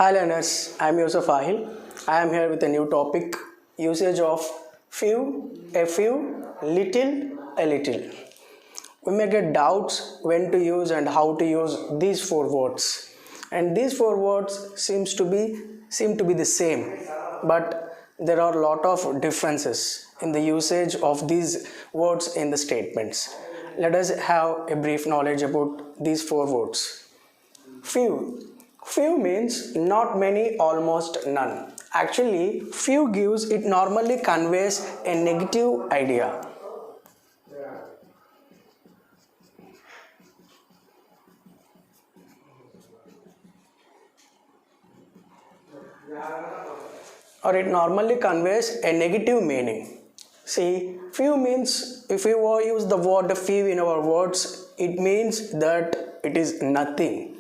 Hi learners, I am Yusuf Ahil. I am here with a new topic, usage of few, a few, little, a little. We may get doubts when to use and how to use these four words. And these four words seem to be the same, but there are a lot of differences in the usage of these words in the statements. Let us have a brief knowledge about these four words. Few. Few means not many, almost none. Actually, few gives it normally conveys a negative idea. Or it normally conveys a negative meaning. See, few means if we use the word few in our words, it means that it is nothing.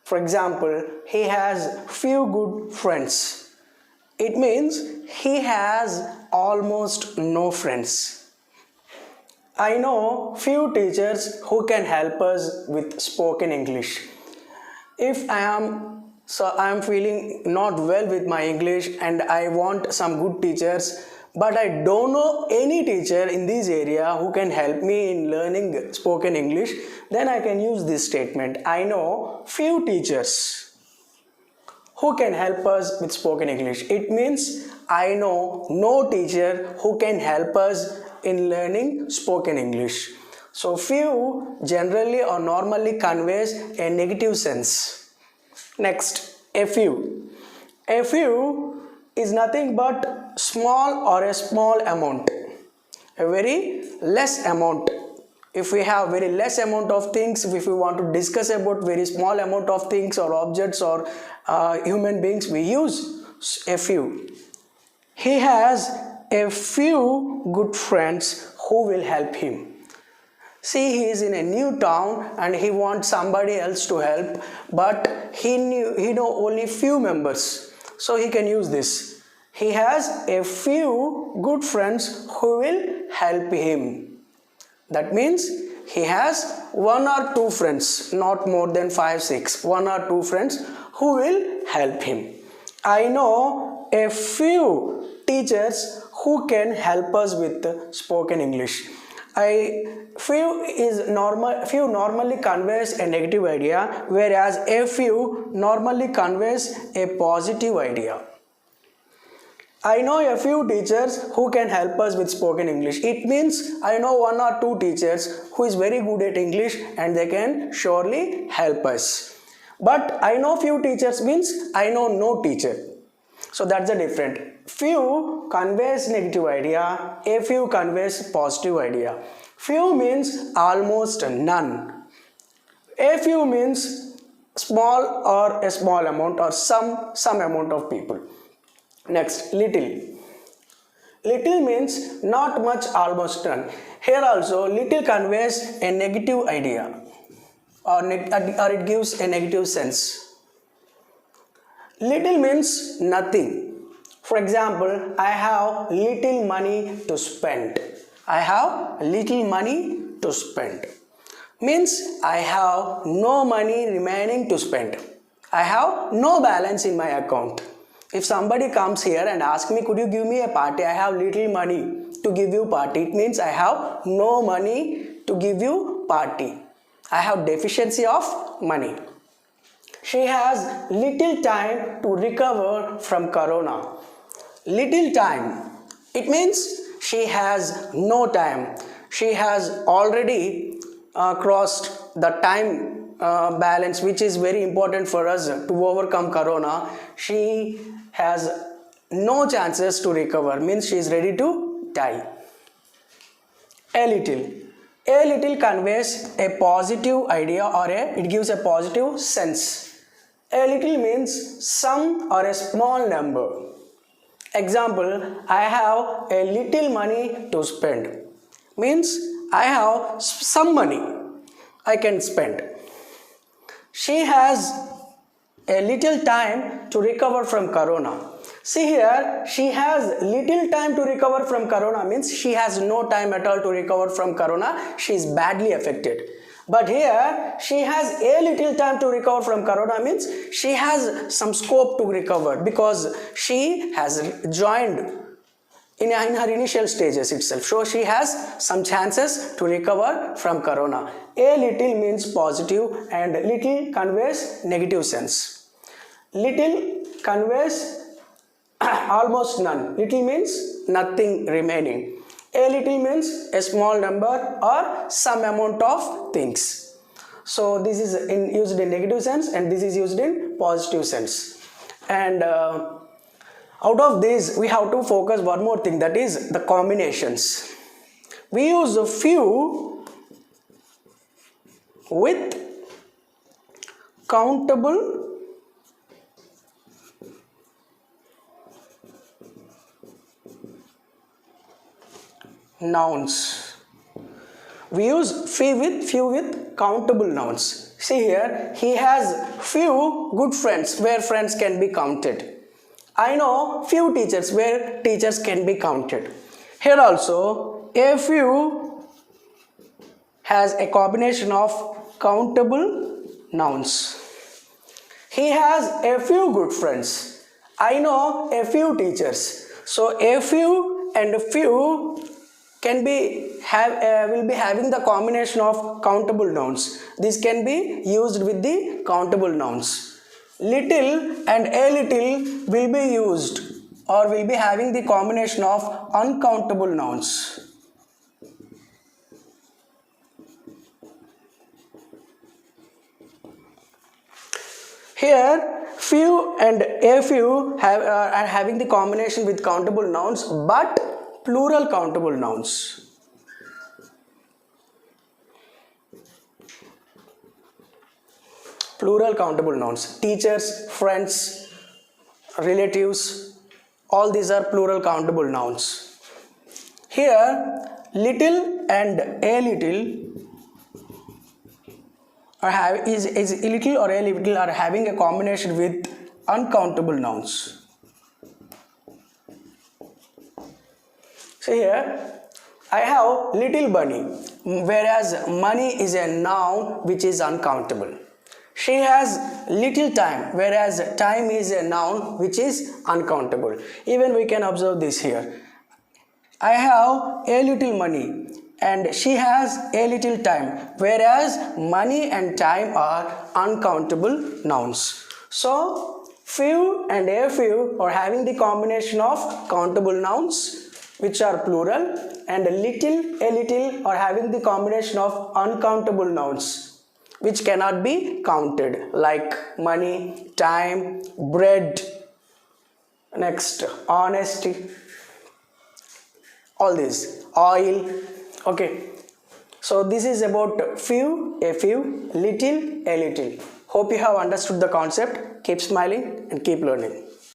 For example, he has few good friends. It means he has almost no friends. I know few teachers who can help us with spoken English. If I am feeling not well with my English and I want some good teachers, but I don't know any teacher in this area who can help me in learning spoken English, then I can use this statement. I know few teachers who can help us with spoken English. It means I know no teacher who can help us in learning spoken English. So few generally or normally conveys a negative sense. Next, a few. A few is nothing but small or a small amount, a very less amount. If we have very less amount of things, if we want to discuss about very small amount of things or objects or human beings, we use a few. He has a few good friends who will help him. See, he is in a new town and he wants somebody else to help, but he know only few members, so he can use this. He has a few good friends who will help him. That means he has one or two friends, not more than 5, 6. One or two friends who will help him. I know a few teachers who can help us with spoken English. Few normally conveys a negative idea, whereas a few normally conveys a positive idea. I know a few teachers who can help us with spoken English. It means I know one or two teachers who is very good at English and they can surely help us. But I know few teachers means I know no teacher. So that's the different. Few conveys negative idea, a few conveys positive idea. Few means almost none. A few means small or a small amount or some amount of people. Next, little. Little means not much, almost none. Here also little conveys a negative idea or it gives a negative sense. Little means nothing. For example, I have little money to spend. I have little money to spend. Means I have no money remaining to spend. I have no balance in my account. If somebody comes here and asks me, could you give me a party? I have little money to give you party. It means I have no money to give you party. I have deficiency of money. She has little time to recover from corona. Little time. It means she has no time. She has already crossed the time balance, which is very important for us to overcome corona. She has no chances to recover, means she is ready to die. A little. A little conveys a positive idea or it gives a positive sense. A little means some or a small number. Example, I have a little money to spend. Means I have some money I can spend. She has a little time to recover from corona. See here, she has little time to recover from corona means she has no time at all to recover from corona. She is badly affected. But here she has a little time to recover from corona, means she has some scope to recover because she has joined in her initial stages itself. So she has some chances to recover from corona. A little means positive and little conveys negative sense. Little conveys almost none. Little means nothing remaining. A little means a small number or some amount of things. So this is used in negative sense and this is used in positive sense. And out of this we have to focus one more thing, that is the combinations. We use a few with countable nouns. We use few with countable nouns. See here, he has few good friends where friends can be counted. I know few teachers where teachers can be counted. Here also a few has a combination of countable nouns. He has a few good friends. I know a few teachers. So a few and a few can be will be having the combination of countable nouns. This can be used with the countable nouns. Little and a little will be used or will be having the combination of uncountable nouns. Here few and a few are having the combination with countable nouns, but plural countable nouns. Plural countable nouns. Teachers, friends, relatives, all these are plural countable nouns. Here little and a little is little or a little are having a combination with uncountable nouns. See here, I have little bunny, whereas money is a noun which is uncountable. She has little time, whereas time is a noun which is uncountable. Even we can observe this here. I have a little money and she has a little time, whereas money and time are uncountable nouns. So few and a few are having the combination of countable nouns which are plural, and a little are having the combination of uncountable nouns which cannot be counted, like money, time, bread, next honesty, all these, oil. Okay, so this is about few, a few, little, a little. Hope you have understood the concept. Keep smiling and keep learning.